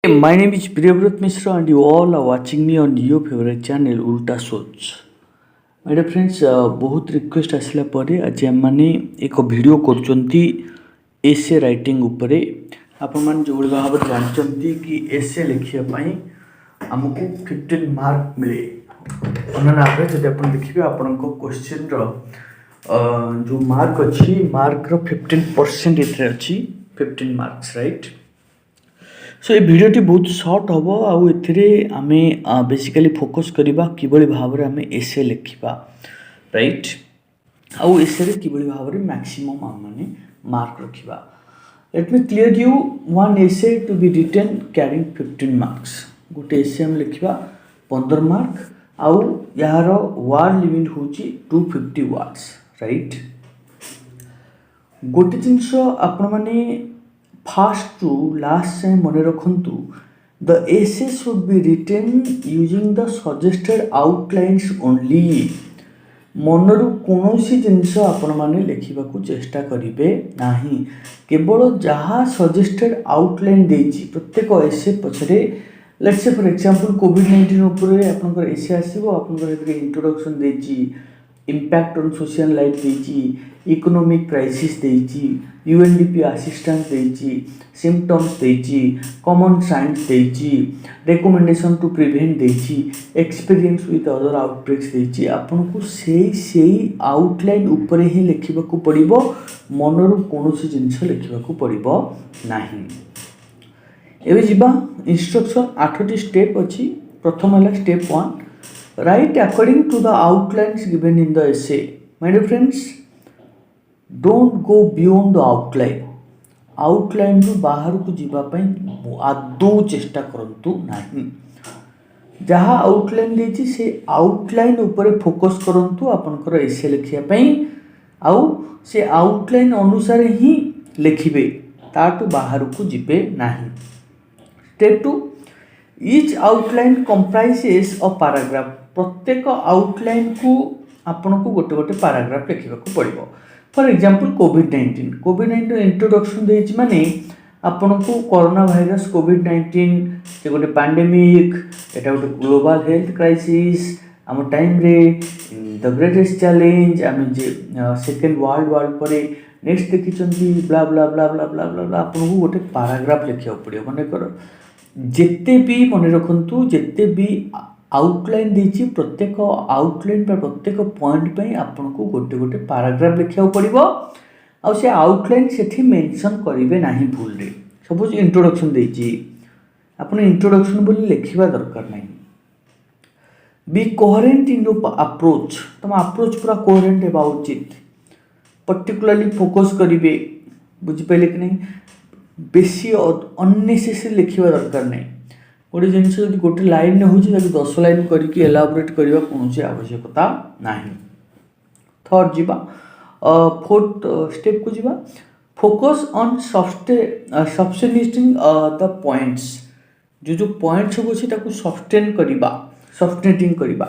My name is Priyavrot Mishra and you all are watching me on your favorite channel Ulta Soch. My dear friends, बहुत request आसला परे आज आम मैंने एक वीडियो करचंती एसे राइटिंग उपरे आपण मान जो भाव जानचंती कि एसे लिखिया पई हमको 15 मार्क मिले ऑन एवरेज जदि आपण देखिबे आपनको क्वेश्चन रो जो मार्क अछि मार्क रो 15% एथरे अछि 15 मार्क्स राइट। सो ये भिडियोटी बहुत सर्ट हम आउ आमे बेसिकली फोकस करबा किबळी भाबरे आमे एसे लिखिबा राइट आउ एसे रे किबळी भाबरे मैक्सिमम आम माने मार्क रखिबा। Let me clear you one essay to be written carrying 15 marks. गोटे एसे हम लिखिबा 15 मार्क आउ यार वर्ड लिमिट होची 250 वर्ड्स राइट। गोटे जिंस आपण माने फास्ट टू लास्ट से मन रखु the essay should be written using the suggested outlines only. मनर कौन जिनस आपण मैंने लिखा चेष्टा करेंगे नहीं केवल जहाँ सजेस्टेड आउटलाइन देती प्रत्येक एसे पछरे लेट्स से फॉर एग्जांपल कोविड-19 उपरे आपनकर एसे आसीबो आपनकर इंट्रोडक्शन देती इम्पैक्ट ऑन सोशल लाइफ देती इकोनॉमिक क्राइसिस देती यूएनडीपी असिस्टेंस देती सिम्पटम्स देती कॉमन साइंस देती रिकमेंडेशन टू प्रिवेंट देती एक्सपीरियंस विथ अदर आउटब्रेक्स देती आपनको से आउटलाइन उपरे ही लिखा पड़ो मनर कौन जिनस लिखा पड़ो नहीं। एवं जीवा इंस्ट्रक्शन 8टी स्टेप अच्छी। प्रथम है step 1 write according to the outlines given in the essay. My dear friends don't go beyond the outline. Outline रु बाहर को जीवाई आदौ चेष्टा करंतु नहीं। जहाँ आउटलाइन देती से आउटलाइन उपरे फोकस करंतु आपनकर एसे लिखिया आउ से आउटलाइन अनुसार ही लिखिबे ताटू बाहर को जीवे नहीं। Step 2 each outline comprises a paragraph. प्रत्येक आउटलाइन को आपन को गोटे गोटे पैराग्राफ लिखा पड़ो। फॉर एग्जांपल कोविड-19 इंट्रोडक्शन देछि माने आपन को कोरोना वायरस कोविड-19 से गोटे पैंडेमिक एटा गोटे ग्लोबल हेल्थ क्राइसिस आम टाइम रे द ग्रेटेस्ट चैलेंज आम जे सेकेंड वर्ल्ड वार पर नेक्स्ट देखिचंती ब्ला ब्ला ब्ला ब्ला ब्ला ब्ला ब्ला आपन को गोटे पैराग्राफ लिखा पड़ो। माने कर जिते भी मन रखु जिते भी आउटलाइन देछि प्रत्येक आउटलाइन पर प्रत्येक पॉइंट पे आपन को गोटे गोटे पैराग्राफ लिखा पड़ो आ से आउटलाइन सेठी मेंशन करेंगे नहीं भूल रे। सपोज इंट्रोडक्शन देछि आपन इंट्रोडक्शन बोली लिखिबा दरकार नहीं। Be coherent in your approach. तुम अप्रोच पूरा कोहेरेंट हेबा उचित। पर्टिकुलरली फोकस करेंगे बुझिपारे कि नहीं बेसी अननेसेसरी लिखिबा दरकार नहीं। गोटे जिनस जब गोटे लाइन हो 10 लाइन करके एलाबोरेट करने कौन आवश्यकता नहीं। थर्ड जीवा फोर्थ स्टेप को जीवा फोकस ऑन सब्सटेनिटिंग द पॉइंट्स। जो पॉइंट सब अच्छे सब्सटेन करवा सब्सटेटिंग करवा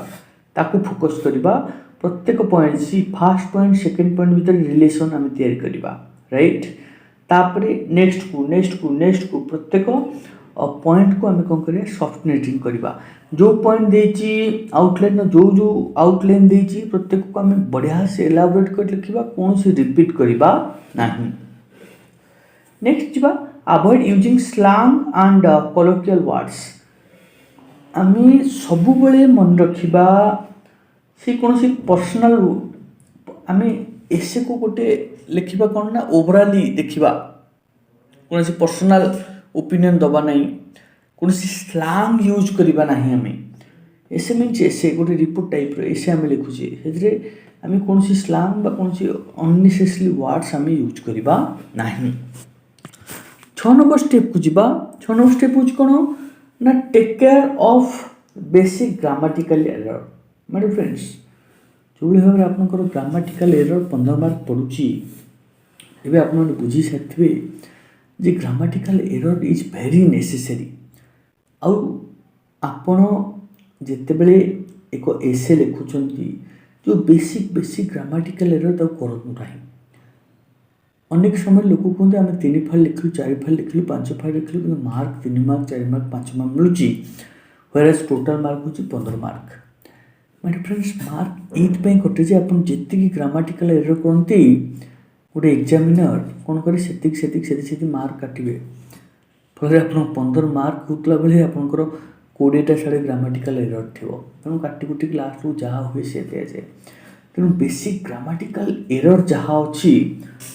ताकू फोकस करवा प्रत्येक पॉइंट सी फर्स्ट पॉइंट सेकंड पॉइंट भीतर रिलेशन आम तैयारी करवा राइट। तापरे नेक्स्ट को प्रत्येक पॉइंट को आम कौन करें सब्सटेनेटिंग करवा। जो पॉइंट देची आउटलाइन जो आउटलाइन देची प्रत्येक को आम बढ़िया से एलाबोरेट कर लिखा कौन से रिपीट करवा नहीं। नेक्स्ट जीवा avoid using slang and colloquial words. आम सब बेले मन रखा से कौन सी पर्सनल आम एसे को गोटे लिखा कौन ना ओवराली देखा कौन सी पर्सनल ओपिनियन दबा नहीं कौन सी स्लैंग यूज करवा नहीं। आम एसे मीन्स एसे गोटे रिपोर्ट टाइप एसे आम लिखुचे से आम कौन सी स्लैंग बा कौन सी अननेसेसरी वर्ड्स आम यूज करवा नहीं। 6 नंबर स्टेप को जीवा। 6 नंबर स्टेप हूँ कौन ना take care of basic grammatical error. My friends जो भाव में आपंकर ग्रामाटिकल एरर 15 मार्क पड़ुची एवं आप बुझी सारे जे grammatical error is very necessary. आउ आपण जितेबले एक एसे लिखुंट जो बेसिक ग्रामाटिकल एरर तक करूँ ना अनेक समय लोक कहते आम 3 फाड़ लिखिलु 4 फाड़ लिखिलु 5 फाड़ लिखिलु कि मार्क 3 मार्क 4 मार्क 5 मार्क मिलूँ व्हेयरएज टोटल मार्क हो 15 मार्क। माय फ्रेंड्स मार्क ये कटे जे आप जी ग्रामाटिकल एरर करती गोटे एग्जामिनर कौन कर से मार्क काटे फल आप 15 मार्क होता बेले आपंकर 20टा साढ़े ग्रामाटिकल एरर थी तेणु काटी कुटिक लास्ट को जहाँ हुए से दिजाए। तेणु बेसिक ग्रामाटिकल एरर जहाँ अच्छी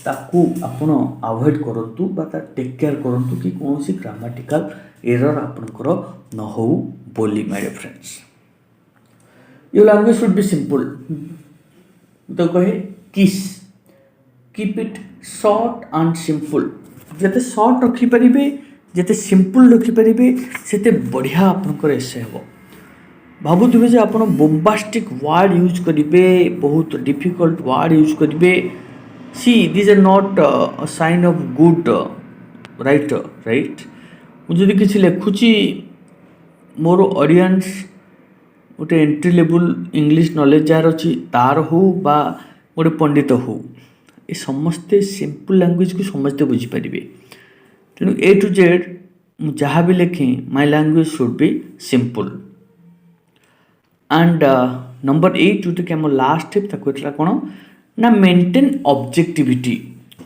ताकू आपण अवॉइड करंतु बा टेक केयर करंतु कि कौन सी ग्रामाटिकल एरर आपनकर न हो बोली। My dear friends your language should be simple तो कहे KISS keep it short and simple जते शॉर्ट रखिपारे जिते सिंपल रखिपारे से बढ़िया आपनकर एसे हे भावुवे जे आप बोम्बास्टिक वर्ड यूज करेंगे बहुत डिफिकल्ट वर्ड यूज करेंगे see this are not a sign of good writer right. मुझे किसी लिखुची मोर ऑडियंस गोटे एंट्री लेवल इंग्लिश नॉलेज जार अच्छी तार हो बा गोटे पंडित हो ये समस्ते सिंपल लैंग्वेज को समस्ते बुझीपारे तेणु ए टू जेड जहाँ भी लिखे my language should be simple. And number 8 जोटा कि आम लास्ट स्टेप ताकूला कौन ना मेंटेन ऑब्जेक्टिविटी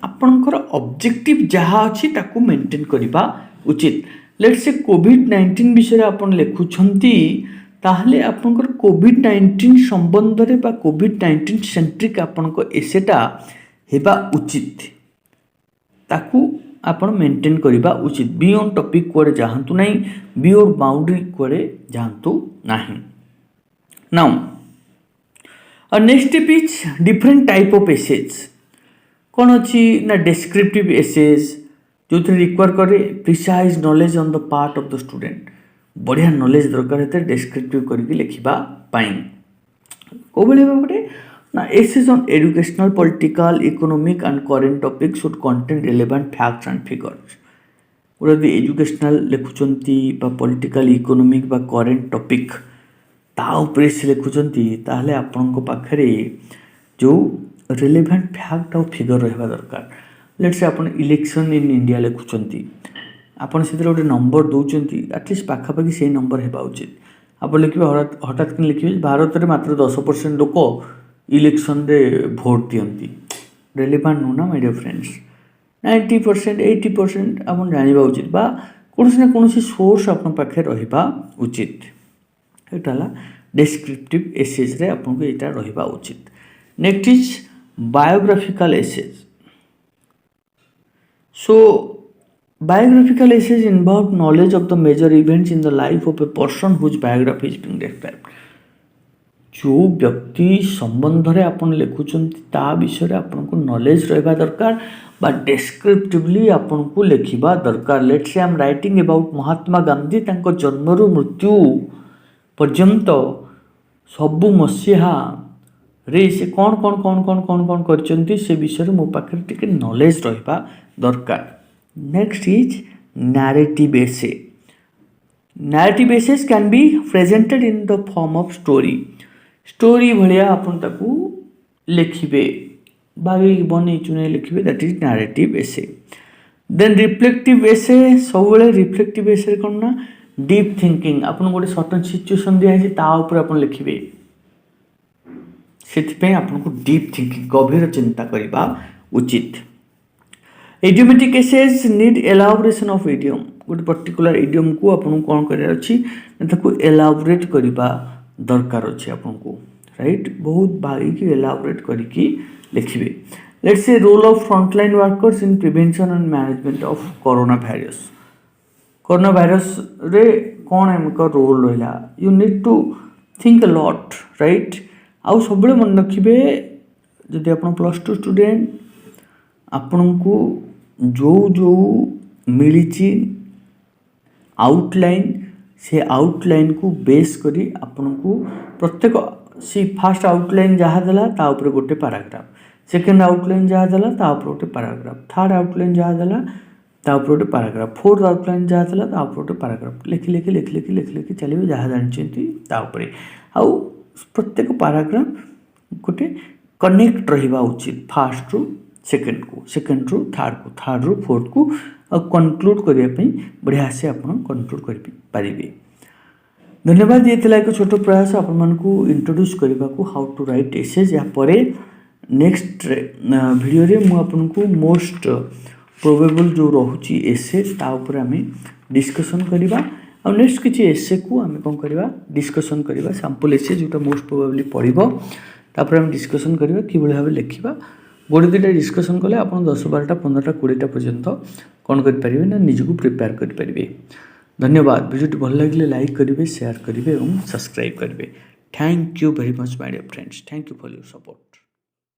आपणकर ऑब्जेक्टिव जहाँ अच्छी ताकू मेंटेन करवा उचित। लेट्स से कोविड-19 विषय आप लिखुंट ताहले आपणकर कोविड-19 संबंध में बा कोविड-19 सेंट्रिक आपणक एसेटा हेबा उचित ताकू आपण मेंटेन करवा उचित। बियॉन्ड टॉपिक कुआडे जाहंतु नहीं बियॉन्ड बाउंड्री कुआडे जाहंतु नहीं। Now next step is different type of essays कौन अच्छी ना डिस्क्रिप्टिव एसेज जो रिक्वायर करे precise knowledge on the part of the student बढ़िया नॉलेज दरकार है डिस्क्रिप्टिव करके लिखा कौ भाव ना essays on educational political economic and current topic should contain relevant facts and figures गोटे एजुकेशनल लिखुंट पॉलिटिकल इकोनॉमिक बा करेंट टॉपिक ताऊपर से लिखुंट ताहले आपनको पाखरे जो रिलेवेंट फैक्ट और फिगर रहा दरकार। लेट्स से आप इलेक्शन इन इंडिया लिखुंट आपड़ से गोटे नंबर दौरान एटलिस्ट पाखापाखि से नंबर होगा उचित। आप लिखे हठात कि लिखे भारत में मात्र 10% लोक इलेक्शन रे भोट दियंती रेलेवेंट नु ना माय डियर फ्रेंड्स 90% 80% आप जाना उचित बा कौन ना कौन सोर्स आप पाखे रहा उचित। यहाँ डिस्क्रिप्टिव एसेज रे आपको यहाँ रहा उचित। Next is biographical essays. So biographical essays involve knowledge of the major events in the life of a person whose biography is being described. जो व्यक्ति संबंध में आप लिखुंट ता विषय आपको नॉलेज रहा दरकार बा डिस्क्रिप्टिवली आपको लिखा दरकार। Let's say I am writing about Mahatma Gandhi जन्मरू मृत्यु पर्यंत सबु मसीहा रे से कौन कौन कौन कौन कौन कौन कर से विषय मो पाखे टिके नॉलेज रहा दरकार। Next is narrative essay. Narrative essays can be presented in the form of story story भाया आपन ताकू लिखिबे बागी बने चुने लिखिबे that is narrative essay. Then reflective essay सब रिफ्लेक्टिव एसे कौन ना डीप थिंकिंग आपन गोटे सर्टन सिचुएशन दिया है ता ऊपर आपन लिखिबे से आपको डीप थिंकिंग गभीर चिंता करवा उचित। Idiomatic essays need elaboration of idiom गोटे पर्टिकुलर इडियम को आपको कौन कर एलाबोरेट करवा दरकार अच्छे आपको राइट बहुत भाई एलाबोरेट करके लिखिए। Let's say role of frontline workers in prevention and management of corona virus. Corona virus रे कौन एम रोल रहा you need to think a lot right. आउ सब मन रखिए जदि आप +2 स्टूडेंट आपण को जो जो मिली आउटलाइन से आउटलाइन को बेस करी आपण को प्रत्येक सी फास्ट आउटलाइन जहाँ देला ता ऊपर गोटे पैराग्राफ सेकेंड आउटलाइन जहाँ देला ता ऊपर गोटे पैराग्राफ थर्ड आउटलाइन जहाँ देला ता ऊपर गोटे पैराग्राफ फोर्थ आउटलाइन जहाँ देला ता ऊपर गोटे पैराग्राफ लिखि लिखि लिखि लिखि लिखि लिखि चलिए जहाँ जानते ता ऊपर आउ प्रत्येक पैराग्राफ गोटे कनेक्ट रहा उचित फास्ट रु सेकेंड रू थर्ड रू फोर्थ को कनक्लूड करने बढ़िया से आप कनक्लूड करेंगे। धन्यवाद। ये एक छोट प्रयास आपण मानकु इंट्रोड्यूस करने को हाउ टू राइट एसेज। या परे नेक्स्ट वीडियो रे मु आपन को मोस्ट प्रोबेबल जो रोची एसे ता ऊपर आम डिस्कसन करवा। आ नेक्स्ट किसी एसे को आम कौन करवा डिस्कसन करवा सैंपल एसे जोटा मोस्ट प्रोबेबली पड़ो तापर आम डिस्कसन करवा कि भाव लिखा। गोटे दुटा डिस्कसन कले आप 10 12टा 15टा 20टा पर्यंत कौन करें ना निजक प्रिपेयर करेंगे। धन्यवाद। वीडियो भल लगे लाइक करेंगे, शेयर करेंगे और सब्सक्राइब करेंगे। Thank you very much my dear friends. Thank you for your support.